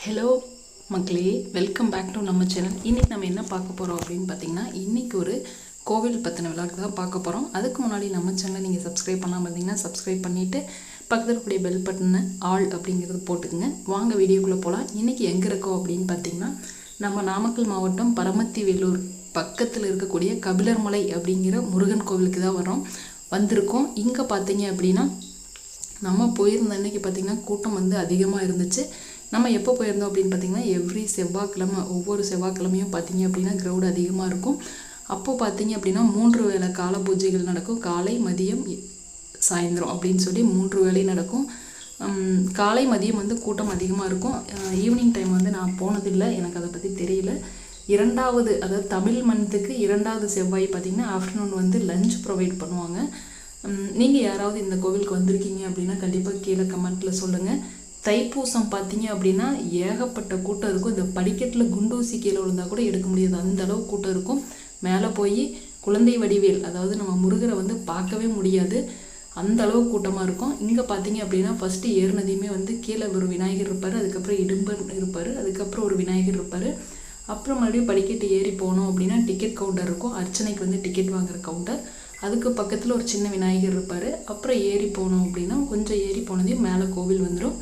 Hello மக்களே, welcome back to நம்ம channel. இன்றைக்கி நம்ம என்ன பார்க்க போகிறோம் அப்படின்னு பார்த்தீங்கன்னா, இன்றைக்கி ஒரு கோவில் பற்றின விழாக்கு தான் பார்க்க போகிறோம். அதுக்கு முன்னாடி நம்ம சேனலை நீங்கள் சப்ஸ்கிரைப் பண்ணாமல் இருந்தீங்கன்னா சப்ஸ்கிரைப் பண்ணிவிட்டு பக்கத்தில் இருக்கக்கூடிய பெல் பட்டனை ஆல் அப்படிங்கிறது போட்டுக்குங்க. வாங்க வீடியோக்குள்ளே போகலாம். இன்றைக்கி எங்கே இருக்கோம் அப்படின்னு பார்த்தீங்கன்னா, நம்ம நாமக்கல் மாவட்டம் பரமத்தி வேலூர் பக்கத்தில் இருக்கக்கூடிய கபிலர்மலை அப்படிங்கிற முருகன் கோவிலுக்கு தான் வந்திருக்கோம். இங்கே பார்த்தீங்க அப்படின்னா, நம்ம போயிருந்த அன்றைக்கி பார்த்திங்கன்னா கூட்டம் அதிகமாக இருந்துச்சு. நம்ம எப்போ போயிருந்தோம் அப்படின்னு பார்த்திங்கன்னா, எவ்ரி செவ்வாய்க்கிழமை ஒவ்வொரு செவ்வாய்க்கிழமையும் பார்த்திங்க அப்படின்னா க்ரௌடு அதிகமாக இருக்கும். அப்போது பார்த்திங்க அப்படின்னா 3 வேளை கால பூஜைகள் நடக்கும். காலை, மதியம், சாயந்தரம் அப்படின்னு சொல்லி 3 வேளை நடக்கும். காலை மதியம் கூட்டம் அதிகமாக இருக்கும். ஈவினிங் டைம் நான் போனதில்லை, எனக்கு அதை பற்றி தெரியல. இரண்டாவது, அதாவது தமிழ் மந்த்துக்கு 2வது செவ்வாய் பார்த்திங்கன்னா ஆஃப்டர்நூன் லஞ்ச் ப்ரொவைட் பண்ணுவாங்க. நீங்கள் யாராவது இந்த கோவிலுக்கு வந்திருக்கீங்க அப்படின்னா கண்டிப்பாக கீழே கமெண்ட்டில் சொல்லுங்கள். தைப்பூசம் பார்த்தீங்க அப்படின்னா ஏகப்பட்ட கூட்டம் இருக்கும். இந்த படிக்கட்டில் குண்டூசி கீழே விழுந்தால் கூட எடுக்க முடியாது, அந்த அளவு கூட்டம் இருக்கும். மேலே போய் குழந்தை வடிவேல், அதாவது நம்ம முருகரை பார்க்கவே முடியாது, அந்த அளவு கூட்டமாக இருக்கும். இங்கே பார்த்தீங்க அப்படின்னா ஃபஸ்ட்டு ஏறினதையுமே கீழே ஒரு விநாயகர் இருப்பார், அதுக்கப்புறம் இடும்பர் இருப்பார், அதுக்கப்புறம் ஒரு விநாயகர் இருப்பார். அப்புறம் மறுபடியும் படிக்கட்டு ஏறி போனோம் அப்படின்னா டிக்கெட் கவுண்டர் இருக்கும், அர்ச்சனைக்கு டிக்கெட் வாங்குகிற கவுண்டர். அதுக்கு பக்கத்தில் ஒரு சின்ன விநாயகர் இருப்பார். அப்புறம் ஏறி போனோம் அப்படின்னா கொஞ்சம் ஏறி போனதையும் மேலே கோவில் வந்துடும்.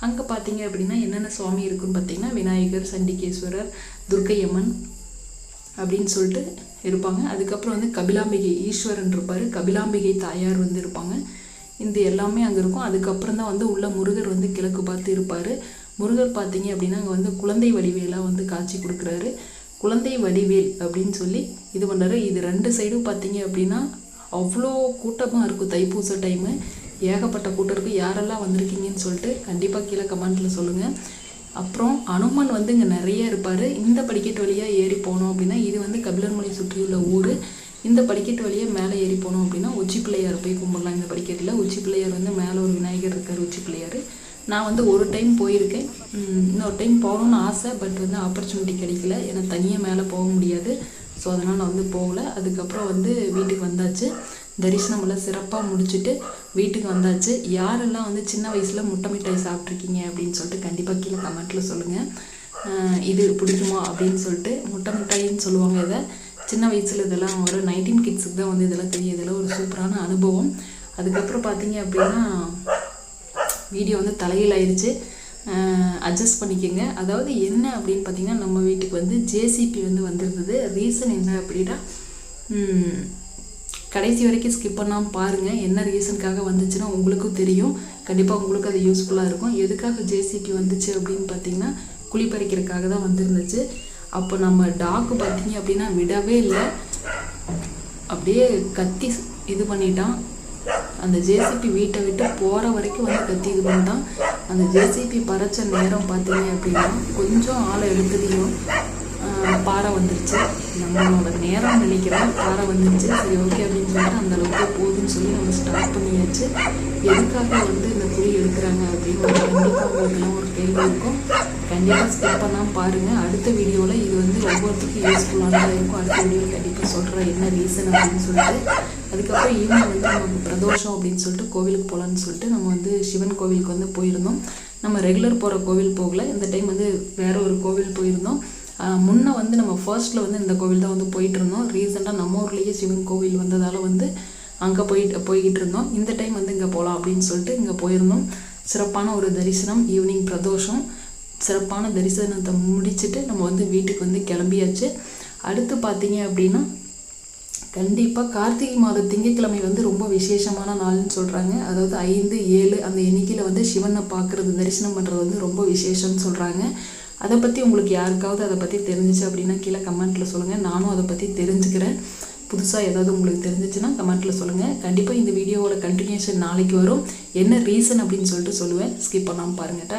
அங்கே பார்த்தீங்க அப்படின்னா என்னென்ன சுவாமி இருக்குன்னு பார்த்தீங்கன்னா, விநாயகர், சண்டிகேஸ்வரர், துர்க்கையம்மன் அப்படின்னு சொல்லிட்டு இருப்பாங்க. அதுக்கப்புறம் கபிலாம்பிகை ஈஸ்வரன் இருப்பார், கபிலாம்பிகை தாயார் இருப்பாங்க. இந்த எல்லாமே அங்கே இருக்கும். அதுக்கப்புறம் தான் உள்ள முருகர் கிழக்கு பார்த்து இருப்பார். முருகர் பார்த்தீங்க அப்படின்னா அங்கே குழந்தை வடிவேலாக காட்சி கொடுக்குறாரு. குழந்தை வடிவேல் அப்படின்னு சொல்லி இது பண்ணுறாரு. இது 2 சைடும் பார்த்தீங்க அப்படின்னா அவ்வளோ கூட்டமாக இருக்கும். தைப்பூச டைமு ஏகப்பட்ட கூட்டம் இருக்குது. யாரெல்லாம் வந்திருக்கீங்கன்னு சொல்லிட்டு கண்டிப்பாக கீழே கமெண்ட்டில் சொல்லுங்கள். அப்புறம் அனுமன் இங்கே நிறைய இருப்பார். இந்த படிக்கட்டு வழியாக ஏறி போனோம் அப்படின்னா, இது கபிலர்மலை சுற்றியுள்ள ஊர். இந்த படிக்கட்டு வழியாக மேலே ஏறி போனோம் அப்படின்னா உச்சி பிள்ளையார் போய் கும்பிடலாம். இந்த படிக்கட்டில் உச்சி பிள்ளையார் மேலே ஒரு விநாயகர் இருக்கார், உச்சி பிள்ளையார். நான் ஒரு டைம் போயிருக்கேன், இன்னொரு டைம் போகணுன்னு ஆசை. பட் ஆப்பர்ச்சுனிட்டி கிடைக்கல, ஏன்னா தனியாக மேலே போக முடியாது. ஸோ அதனால் நான் போகலை. அதுக்கப்புறம் வீட்டுக்கு வந்தாச்சு. தரிசனமெல்லாம் சிறப்பாக முடிச்சுட்டு வீட்டுக்கு வந்தாச்சு. யாரெல்லாம் சின்ன வயசில் முட்டை மிட்டாய் சாப்பிட்ருக்கீங்க அப்படின்னு சொல்லிட்டு கண்டிப்பாக கீழே கமெண்ட்டில் சொல்லுங்கள். இது பிடிக்குமா அப்படின்னு சொல்லிட்டு. முட்டை மிட்டாயின்னு சொல்லுவாங்க இதை. சின்ன வயசில் இதெல்லாம் ஒரு 19 கிட்ஸுக்கு தான் இதெல்லாம் தெரியும். இதெல்லாம் ஒரு சூப்பரான அனுபவம். அதுக்கப்புறம் பார்த்தீங்க அப்படின்னா வீடியோ தலையில் ஆயிடுச்சு, அட்ஜஸ்ட் பண்ணிக்கோங்க. அதாவது என்ன அப்படின்னு பார்த்தீங்கன்னா, நம்ம வீட்டுக்கு ஜேசிபி வந்திருந்தது. ரீசன் என்ன அப்படின்னா, கடைசி வரைக்கும் ஸ்கிப் பண்ணாமல் பாருங்கள். என்ன ரீசனுக்காக வந்துச்சுன்னா உங்களுக்கும் தெரியும், கண்டிப்பாக உங்களுக்கு அது யூஸ்ஃபுல்லாக இருக்கும். எதுக்காக ஜேசிபி வந்துச்சு அப்படின்னு பார்த்தீங்கன்னா, குழி பறிக்கிறதுக்காக தான் வந்திருந்துச்சு. அப்போ நம்ம டாக்கு பார்த்தீங்க அப்படின்னா விடவே இல்லை, அப்படியே கத்தி இது பண்ணிட்டான். அந்த ஜேசிபி வீட்டை விட்டு போகிற வரைக்கும் கத்தி இது பண்ணிட்டான். அந்த ஜேசிபி பறிச்ச நேரம் பார்த்தீங்க அப்படின்னா கொஞ்சம் ஆளை எடுத்ததையும் பாறை வந்துருச்சு. நம்மளோட நேரம் நினைக்கிறேன், பாறை வந்துருச்சு. சரி, ஓகே அப்படின்னு சொல்லிட்டு அந்த அளவுக்கு போகுதுன்னு சொல்லி நம்ம ஸ்டார்ட் பண்ணியாச்சு. எதுக்காக இந்த குழி எடுக்கிறாங்க அப்படின்னு கண்டிப்பாக உங்களுக்குலாம் ஒரு கேள்வி இருக்கும். கண்டிப்பாக ஸ்கிப் பண்ணாமல் பாருங்கள். அடுத்த வீடியோவில் இது ஒவ்வொருத்தருக்கும் யூஸ்ஃபுல்லானதாக இருக்கும். அடுத்த வீடியோவில் கண்டிப்பாக சொல்கிறேன் என்ன ரீசன் அப்படின்னு சொல்லிட்டு. அதுக்கப்புறம் ஈவினிங் நமக்கு பிரதோஷம் அப்படின்னு சொல்லிட்டு கோவிலுக்கு போகலான்னு சொல்லிட்டு நம்ம சிவன் கோவிலுக்கு போயிருந்தோம். நம்ம ரெகுலர் போகிற கோவில் போகல, இந்த டைம் வேறு ஒரு கோவில் போயிருந்தோம். முன்னே நம்ம ஃபர்ஸ்ட்டில் இந்த கோவில் தான் போயிட்டு இருந்தோம். ரீசெண்டாக நம்ம ஊர்லேயே சிவன் கோவில் வந்ததால் அங்கே போய்கிட்டு இருந்தோம். இந்த டைம் இங்கே போகலாம் அப்படின்னு சொல்லிட்டு இங்கே போயிருந்தோம். சிறப்பான ஒரு தரிசனம். ஈவினிங் பிரதோஷம், சிறப்பான தரிசனத்தை முடிச்சுட்டு நம்ம வீட்டுக்கு கிளம்பியாச்சு. அடுத்து பார்த்தீங்க அப்படின்னா கண்டிப்பாக கார்த்திகை மாத திங்கட்கிழமை ரொம்ப விசேஷமான நாள்னு சொல்கிறாங்க. அதாவது 5, 7 அந்த எண்ணிக்கையில் சிவனை பார்க்குறது, தரிசனம் பண்ணுறது ரொம்ப விசேஷம்னு சொல்கிறாங்க. அதை பற்றி உங்களுக்கு யாருக்காவது அதை பற்றி தெரிஞ்சிச்சு அப்படின்னா கீழே கமெண்ட்டில் சொல்லுங்கள். நானும் அதை பற்றி தெரிஞ்சுக்கிறேன். புதுசாக ஏதாவது உங்களுக்கு தெரிஞ்சிச்சுன்னா கமெண்ட்டில் சொல்லுங்கள். கண்டிப்பாக இந்த வீடியோவோட கண்டினியூஷன் நாளைக்கு வரும். என்ன ரீசன் அப்படின்னு சொல்லிட்டு சொல்லுவேன். ஸ்கிப் பண்ணாமல் பாருங்கள்.